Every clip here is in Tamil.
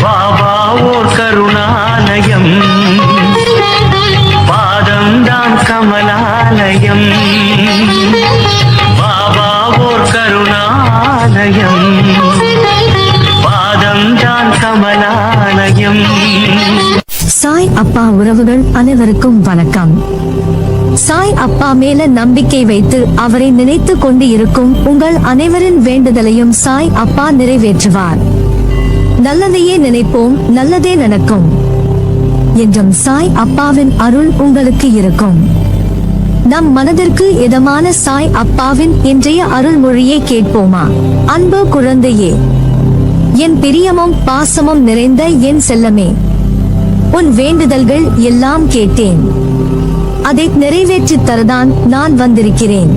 பாபா ஓர் கருணாலயம், பாதம்தான் கமலாலயம். பாபா ஓர் கருணாலயம், பாதம்தான் கமலாலயம். சாய் அப்பா உறவுகள் அனைவருக்கும் வணக்கம். சாய் அப்பா மேல நம்பிக்கை வைத்து அவரை நினைத்து கொண்டு இருக்கும் உங்கள் அனைவரின் வேண்டுதலையும் சாய் அப்பா நிறைவேற்றுவார். நல்லதையே நினைப்போம், நல்லதே நடக்கும் என்றும் சாய் அப்பாவின் அருள் உங்களுக்கு இருக்கும். நம் மனதிற்கு இதமான சாய் அப்பாவின் இன்றைய அருள்மொழியை கேட்போமா? அன்பு குழந்தையே, என் பிரியமும் பாசமும் நிறைந்த என் செல்லமே, உன் வேண்டுதல்கள் எல்லாம் கேட்டேன். அதை நிறைவேற்றித் தரதான் நான் வந்திருக்கிறேன்.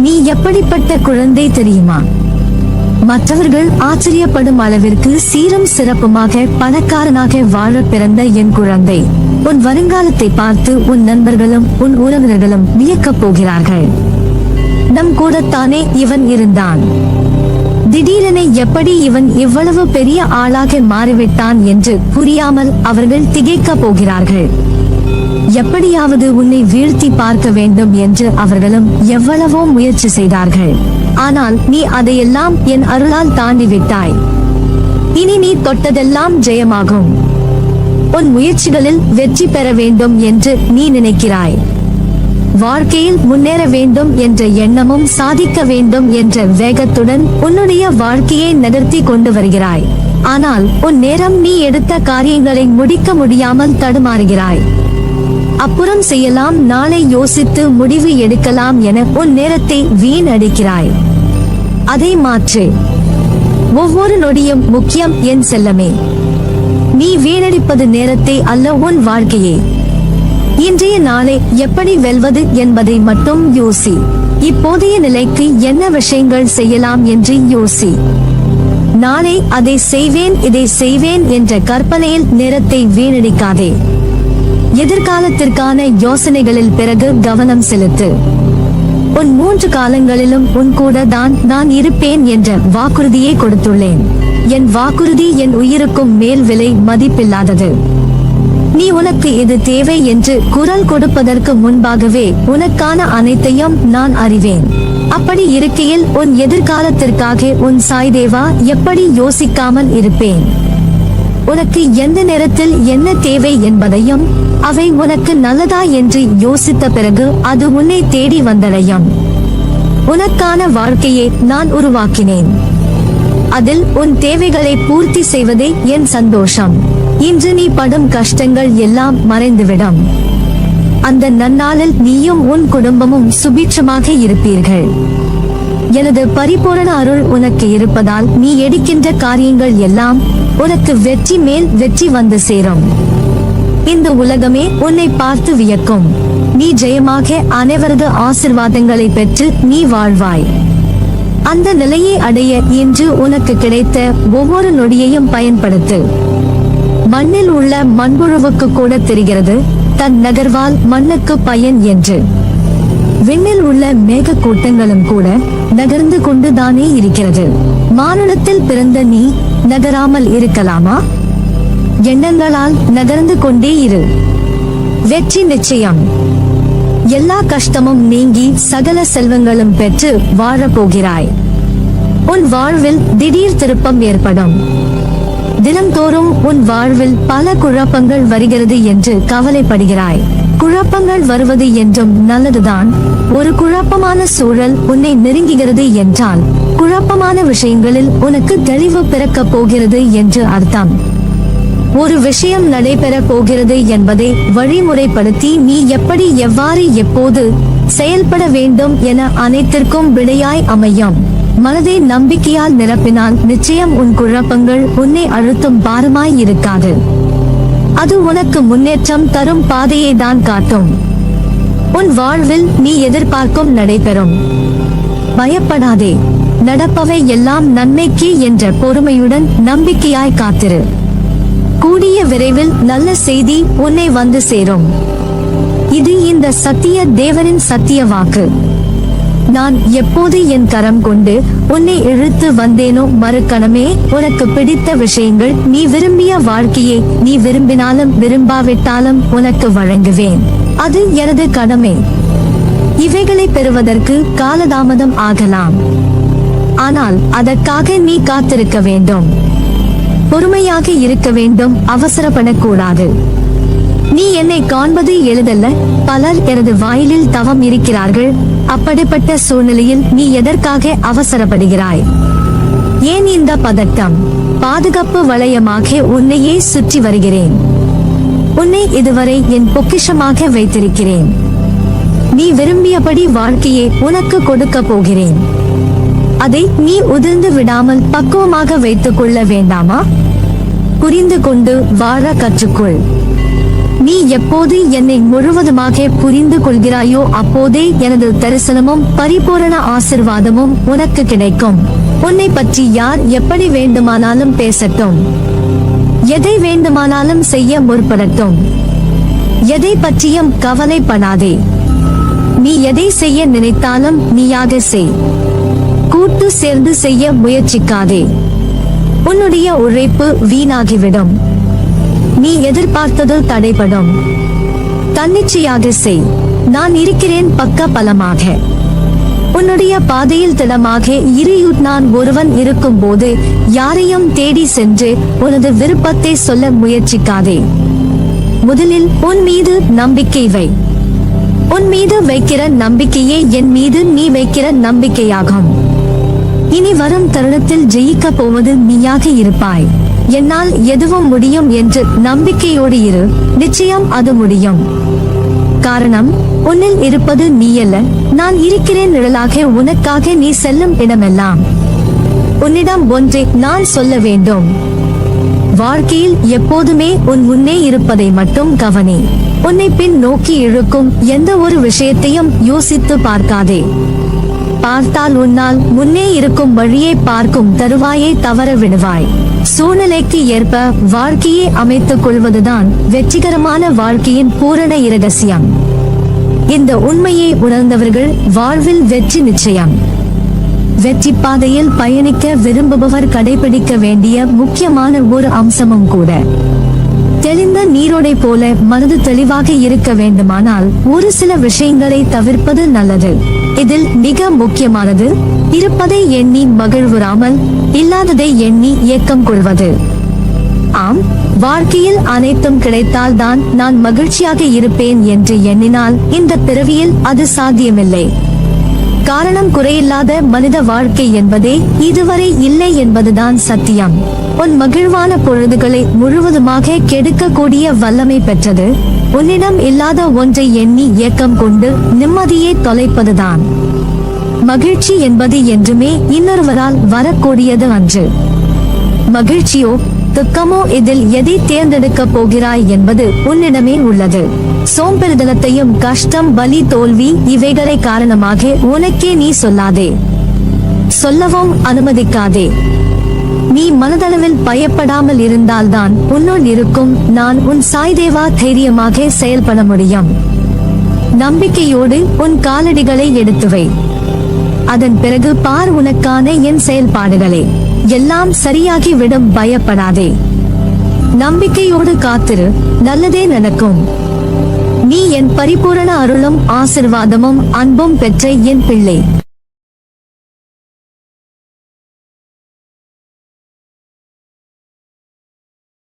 நீ எப்படிப்பட்ட குழந்தை தெரியுமா? மற்றவர்கள் ஆச்சரியப்படும் அளவிற்கு சீரும் சிறப்புமாக பணக்காரனாக வாழ பிறந்த என் குழந்தை, உன் வருங்காலத்தை பார்த்து உன் நண்பர்களும் உன் உறவினர்களும் வியக்கப் போகிறார்கள். நம் கூடத்தானே இவன் இருந்தான், திடீரென எப்படி இவன் இவ்வளவு பெரிய ஆளாக மாறிவிட்டான் என்று புரியாமல் அவர்கள் திகைக்க போகிறார்கள். எப்படியாவது உன்னை வீழ்த்தி பார்க்க வேண்டும் என்று அவர்களும் எவ்வளவோ முயற்சி செய்தார்கள். ஆனால் நீ அதையெல்லாம் என் அருளால் தாண்டி விட்டாய். இனி நீ தொட்டதெல்லாம் ஜெயமாகும். உன் முயற்சிகளில் வெற்றி பெற வேண்டும் என்று நீ நினைக்கிறாய். வாழ்க்கையில் முன்னேற வேண்டும் என்ற எண்ணமும் சாதிக்க வேண்டும் என்ற வேகத்துடன் உன்னுடைய வாழ்க்கையை நகர்த்தி கொண்டு வருகிறாய். ஆனால் உன் நேரம் நீ எடுத்த காரியங்களை முடிக்க முடியாமல் தடுமாறுகிறாய். அப்புறம் செய்யலாம், நாளை யோசித்து முடிவு எடுக்கலாம் என உன் நேரத்தை வீணடிக்கிறாய். அதை மாற்று. ஒவ்வொரு நொடியும் முக்கியம் என் செல்லமே. நீ வீணடிப்பது நேரத்தை அல்ல, உன் வாழ்க்கையே. இன்றைய நாளை எப்படி வெல்வது என்பதை மட்டும் யோசி. இப்போதைய நிலைக்கு என்ன விஷயங்கள் செய்யலாம் என்று யோசி. நாளை அதை செய்வேன் இதை செய்வேன் என்ற கற்பனையில் நேரத்தை வீணடிக்காதே. எதிர்காலத்திற்கான யோசனைகளில் பிறகு கவனம் செலுத்து. உன் 3 காலங்களிலும் உன் கூட தான் நான் இருப்பேன் என்ற வாக்குறுதியை கொடுத்துள்ளேன். என் வாக்குறுதி என் உயிருக்கும் மேல் விலை மதிப்பில்லாதது. நீ உனக்கு இது தேவை என்று குரல் கொடுப்பதற்கு முன்பாகவே உனக்கான அனைத்தையும் நான் அறிவேன். அப்படி இருக்கையில் உன் எதிர்காலத்திற்காக உன் சாய்தேவா எப்படி யோசிக்காமல் இருப்பேன்? உனக்கு எந்த நேரத்தில் என்ன தேவை என்பதையும் அவை உனக்கு நல்லதா என்று யோசித்த பிறகு அது உன்னை தேடி வந்தடையும். உனக்கான வாழ்க்கையை நான் உருவாக்கினேன். அதில் உன் தேவைகளை பூர்த்தி செய்வதே என் சந்தோஷம். இன்று நீ படும் கஷ்டங்கள் எல்லாம் மறைந்துவிடும். அந்த நன்னாளில் நீயும் உன் குடும்பமும் சுபிட்சமாக இருப்பீர்கள். எனது பரிபூரண அருள் உனக்கு இருப்பதால் நீ எடுக்கின்ற காரியங்கள் எல்லாம் உனக்கு வெற்றி மேல் வெற்றி வந்து சேரும். இந்த உலகமே உன்னை பார்த்து வியக்கும். நீ ஜெயமாக அனைவரது ஆசிர்வாதங்களை பெற்று நீ வாழ்வாய். அந்த நிலையை அடைய இன்று உனக்கு கிடைத்த ஒவ்வொரு நொடியையும் பயன்படுத்து. மண்ணில் உள்ள மண்புழுவுக்கு கூட தெரிகிறது தன் நகர்வால் மண்ணுக்கு பயன் என்று. விண்ணில் உள்ள மேக கூட்டங்களும் கூட நகர்ந்து கொண்டுதானே இருக்கிறது. மானுடத்தில் பிறந்த நீ நகராமல் இருக்கலாமா? எண்ணங்களால் நகர்ந்து கொண்டே இரு. வெற்றி நிச்சயம். எல்லா கஷ்டமும் நீங்கி சகல செல்வங்களும் பெற்று வாழப்போகிறாய். உன் வாழ்வில் திடீர் திருப்பம் ஏற்படும். தினந்தோறும் உன் வாழ்வில் பல குழப்பங்கள் வருகிறது என்று கவலைப்படுகிறாய். குழப்பங்கள் வருவது என்றும் நல்லதுதான். ஒரு குழப்பமான சூழல் உன்னை நெருங்குகிறது என்றால் குழப்பமான விஷயங்களில் உனக்கு தெளிவு பிறக்கப் போகிறது என்று அர்த்தம். ஒரு விஷயம் நடைபெற போகிறது என்பதை வழிமுறைப்படுத்தி நீ எப்படி எவ்வாறு எப்போது செயல்பட வேண்டும் என அனைத்திற்கும் விடையாய் அமையும். மனதை நம்பிக்கையால் நிரப்பினால் நிச்சயம் உன் குழப்பங்கள் உன்னை அழுத்தும் பாரமாய் இருக்காது. அது உனக்கு முன்னேற்றம் தரும் பாதையை தான் காட்டும். உன் வாழ்வில் நீ எதிர்பார்க்கும் நடைபெறும். பயப்படாதே. நடப்பவை எல்லாம் நன்மைக்கு என்ற பொறுமையுடன் நம்பிக்கையாய் காத்திரு. கூடிய விரைவில் நல்ல செய்தி உன்னை வந்து சேரும். இது இந்த சத்திய தேவனின் சத்திய வாக்கு. நான் எப்போது என் கரம் கொண்டு உன்னை இழுத்து வந்தேனோ மறுகணமே உனக்கு பிடித்த விஷயங்கள் நீ விரும்பிய வாழ்க்கையை நீ விரும்பினாலும் விரும்பாவிட்டாலும் உனக்கு வழங்குவேன். அது எனது கடமை. இவைகளை பெறுவதற்கு காலதாமதம் ஆகலாம், ஆனால் அதற்காக நீ காத்திருக்க வேண்டும். பொறுமையாக இருக்க வேண்டும், அவசரப்படக்கூடாது. நீ என்னை காண்பது எளிதல்ல. பலர் எனது வாயிலில் தவம் இருக்கிறார்கள். அப்படிப்பட்ட சூழ்நிலையில் நீ எதற்காக அவசரப்படுகிறாய்? ஏன் இந்த பதட்டம்? பாதுகாப்பு வளையமாக உன்னையே சுற்றி வருகிறேன். உன்னை இதுவரை என் பொக்கிஷமாக வைத்திருக்கிறேன். நீ விரும்பியபடி வாழ்க்கையை உனக்கு கொடுக்க போகிறேன். அதை நீ உதிர்ந்து விடாமல் பக்குவமாக வைத்துக் கொள்ள வேண்டாமா? புரிந்து கொண்டு வாழ கற்றுக்கொள். நீ எப்போது என்னை முழுவதுமாக புரிந்து கொள்கிறாயோ அப்போதே எனது தரிசனமும் பரிபூரண ஆசிர்வாதமும் உனக்கு கிடைக்கும். உன்னை பற்றி யார் எப்படி வேண்டுமானாலும் பேசட்டும், எதை வேண்டுமானாலும் செய்ய முற்படட்டும், எதை பற்றியும் கவலைப்படாதே. நீ எதை செய்ய நினைத்தாலும் நீயாக செய். கூட்டு சேர்ந்து செய்ய முயற்சிக்காதே. உன்னுடைய உழைப்பு வீணாகிவிடும். நீ எதிர்பார்த்தது தடைபடும். தன்னிச்சையாக செய். நான் இருக்கிறேன் பக்க பலமாக. உன்னுடைய பாதையில் திடமாக இரு. நான் ஒருவன் இருக்கும் போது யாரையும் தேடி சென்று உனது விருப்பத்தை சொல்ல முயற்சிக்காதே. முதலில் உன் மீது நம்பிக்கை வை. உன் மீது வைக்கிற நம்பிக்கையே என் மீது நீ வைக்கிற நம்பிக்கையாகும். இனி வரும் தருணத்தில் ஜெயிக்க போவது நீயாக இருப்பாய். என்னால் எதுவும் முடியும் என்று நம்பிக்கையோடு இரு. நிச்சயம் அது முடியும். காரணம், உன்னில் இருப்பது நீயல்ல, நான் இருக்கிறேன் நிழலாக உனக்காக. நீ செல்லும் இடமெல்லாம் உன்னிடம் ஒன்றை நான் சொல்ல வேண்டும். வாழ்க்கையில் எப்போதுமே உன் முன்னே இருப்பதை மட்டும் கவனி. உன்னை பின் நோக்கி இழுக்கும் எந்த ஒரு விஷயத்தையும் யோசித்து பார்க்காதே. பார்த்தால் உன்னால் முன்னே இருக்கும் வழியை பார்க்கும் தருவாயை தவற விடுவாய். சூழ்நிலைக்கு ஏற்ப வாழ்க்கையை அமைத்துக் கொள்வதுதான் வெற்றிகரமான வாழ்க்கையின் பூரண இரகசியம். இந்த உண்மையை உணர்ந்தவர்கள் வாழ்வில் வெற்றி நிச்சயம். வெற்றி பாதையில் பயணிக்க விரும்புபவர் கடைபிடிக்க வேண்டிய முக்கியமான ஒரு அம்சமும் கூட. தெளிந்த நீரோடை போல மனது தெளிவாக இருக்க வேண்டுமானால் ஒரு சில விஷயங்களை தவிர்ப்பது நல்லது. இதில் மிக முக்கியமானது இருப்பதை எண்ணி மகிழ்வுறாமல் இல்லாததை எண்ணி ஏக்கம் கொள்வது. ஆம், வாழ்க்கையில் அனைத்தும் கிடைத்தால் தான் நான் மகிழ்ச்சியாக இருப்பேன் என்று எண்ணினால் இந்த பிறவியில் அது சாத்தியமில்லை. காரணம், குறையில்லாத மனித வாழ்க்கை என்பதே இதுவரை இல்லை என்பதுதான் சத்தியம். உன் மகிழ்வான பொழுதுகளை முழுவதுமாக கெடுக்கக்கூடிய வல்லமை பெற்றது உன்னிடம் இல்லாத ஒன்றை எண்ணி ஏக்கம் கொண்டு நிம்மதியை தொலைப்பதுதான். மகிழ்ச்சி என்பது என்றுமே இன்னொருவரால் வரக்கூடியது அன்று. மகிழ்ச்சியோ துக்கமோ இதில் எதை தேர்ந்தெடுக்க போகிறாய் என்பது உன்னிடமே உள்ளது. சோம்பேறித்தனத்தையும் கஷ்டம், வலி, தோல்வி இவைகளை காரணமாக உனக்கே நீ சொல்லாதே. சொல்லவும் அனுமதிக்காதே. நீ மனதளவில் பயப்படாமல் இருந்தால்தான் உன்னுள் இருக்கும் நான் உன் சாய்தேவா தைரியமாக செயல்பட முடியும். நம்பிக்கையோடு உன் காலடிகளை எடுத்து வை. அதன் பிறகு பார் உனக்கான என் செயல்பாடுகளை. எல்லாம் சரியாகி விடும், பயப்படாதே. நம்பிக்கையோடு காத்திரு, நல்லதே நடக்கும். நீ என் பரிபூரண அருளும் ஆசிர்வாதமும் அன்பும் பெற்ற என் பிள்ளை.